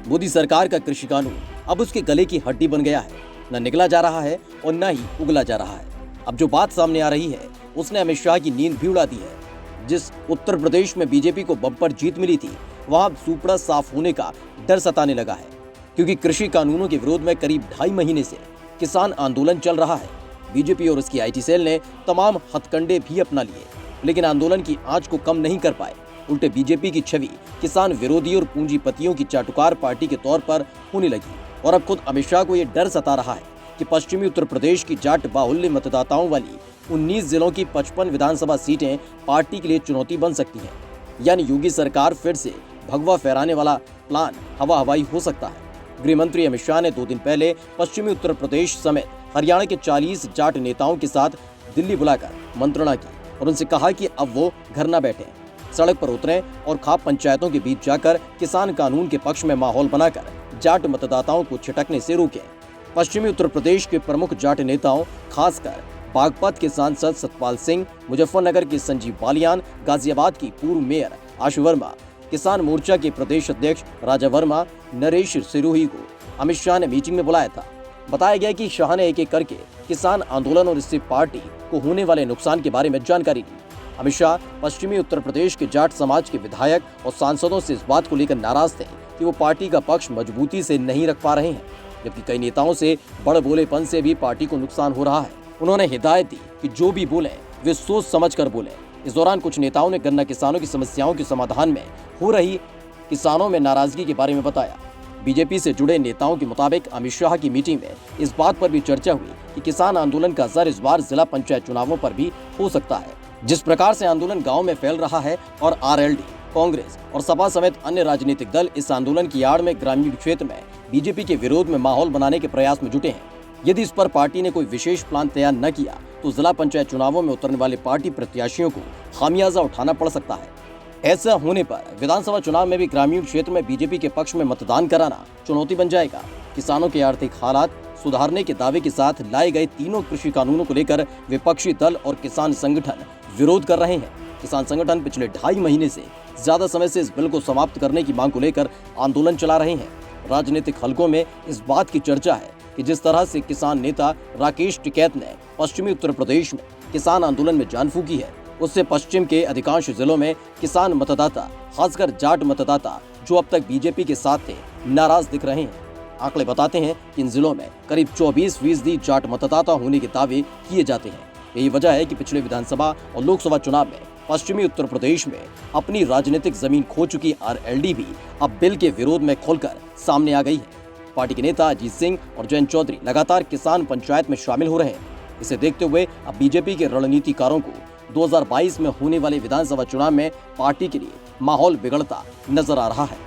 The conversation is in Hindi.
मोदी सरकार का कृषि कानून अब उसके गले की हड्डी बन गया है। न निकला जा रहा है और न ही उगला जा रहा है। अब जो बात सामने आ रही है उसने अमित शाह की नींद भी उड़ा दी है। जिस उत्तर प्रदेश में बीजेपी को बम्पर जीत मिली थी, वहां अब सूपड़ा साफ होने का डर सताने लगा है, क्योंकि कृषि कानूनों के विरोध में करीब 2.5 महीने से किसान आंदोलन चल रहा है। बीजेपी और उसकी आईटी सेल ने तमाम हथकंडे भी अपना लिए, लेकिन आंदोलन की आंच को कम नहीं कर पाए। उल्टे बीजेपी की छवि किसान विरोधी और पूंजीपतियों की चाटुकार पार्टी के तौर पर होने लगी। और अब खुद अमित शाह को यह डर सता रहा है कि पश्चिमी उत्तर प्रदेश की जाट बाहुल्य मतदाताओं वाली 19 जिलों की 55 विधानसभा सीटें पार्टी के लिए चुनौती बन सकती हैं। यानी योगी सरकार फिर से भगवा फहराने वाला प्लान हवा हवाई हो सकता है। गृह मंत्री अमित शाह ने 2 दिन पहले पश्चिमी उत्तर प्रदेश समेत हरियाणा के 40 जाट नेताओं के साथ दिल्ली बुलाकर मंत्रणा की और उनसे कहा कि अब वो घर न बैठे, सड़क पर उतरें और खाप पंचायतों के बीच जाकर किसान कानून के पक्ष में माहौल बनाकर जाट मतदाताओं को छिटकने से रोकें। पश्चिमी उत्तर प्रदेश के प्रमुख जाट नेताओं, खासकर बागपत के सांसद सतपाल सिंह, मुजफ्फरनगर के संजीव बालियान, गाजियाबाद की पूर्व मेयर आशु वर्मा, किसान मोर्चा के प्रदेश अध्यक्ष राजा वर्मा, नरेश सिरोही को अमित शाह ने मीटिंग में बुलाया था। बताया गया कि शाह ने एक एक करके किसान आंदोलन और इससे पार्टी को होने वाले नुकसान के बारे में जानकारी दी। अमित शाह पश्चिमी उत्तर प्रदेश के जाट समाज के विधायक और सांसदों से इस बात को लेकर नाराज थे कि वो पार्टी का पक्ष मजबूती से नहीं रख पा रहे हैं, जबकि कई नेताओं से बड़ बोलेपन से भी पार्टी को नुकसान हो रहा है। उन्होंने हिदायत दी कि जो भी बोले वे सोच समझ कर बोले। इस दौरान कुछ नेताओं ने गन्ना किसानों की समस्याओं के समाधान में हो रही किसानों में नाराजगी के बारे में बताया। बीजेपी से जुड़े नेताओं के मुताबिक अमित शाह की मीटिंग में इस बात पर भी चर्चा हुई कि किसान आंदोलन का असर इस बार जिला पंचायत चुनावों पर भी हो सकता है। जिस प्रकार से आंदोलन गांव में फैल रहा है और आरएलडी, कांग्रेस और सपा समेत अन्य राजनीतिक दल इस आंदोलन की आड़ में ग्रामीण क्षेत्र में बीजेपी के विरोध में माहौल बनाने के प्रयास में जुटे हैं। यदि इस पर पार्टी ने कोई विशेष प्लान तैयार न किया तो जिला पंचायत चुनावों में उतरने वाले पार्टी प्रत्याशियों को खामियाजा उठाना पड़ सकता है। ऐसा होने पर विधानसभा चुनाव में भी ग्रामीण क्षेत्र में बीजेपी के पक्ष में मतदान कराना चुनौती बन जाएगा। किसानों के आर्थिक हालात सुधारने के दावे के साथ लाए गए तीनों कृषि कानूनों को लेकर विपक्षी दल और किसान संगठन विरोध कर रहे हैं। किसान संगठन पिछले 2.5 महीने से ज्यादा समय से इस बिल को समाप्त करने की मांग को लेकर आंदोलन चला रहे हैं। राजनीतिक हलकों में इस बात की चर्चा है कि जिस तरह से किसान नेता राकेश टिकैत ने पश्चिमी उत्तर प्रदेश में किसान आंदोलन में जान फूंकी है, उससे पश्चिम के अधिकांश जिलों में किसान मतदाता, खासकर जाट मतदाता जो अब तक बीजेपी के साथ थे, नाराज दिख रहे हैं। आंकड़े बताते हैं कि इन जिलों में करीब 24% जाट मतदाता होने के दावे किए जाते हैं। यही वजह है कि पिछले विधानसभा और लोकसभा चुनाव में पश्चिमी उत्तर प्रदेश में अपनी राजनीतिक जमीन खो चुकी आरएलडी भी अब बिल के विरोध में खुलकर सामने आ गई है। पार्टी के नेता अजीत सिंह और जयंत चौधरी लगातार किसान पंचायत में शामिल हो रहे हैं। इसे देखते हुए अब बीजेपी के रणनीतिकारों को 2022 में होने वाले विधानसभा चुनाव में पार्टी के लिए माहौल बिगड़ता नजर आ रहा है।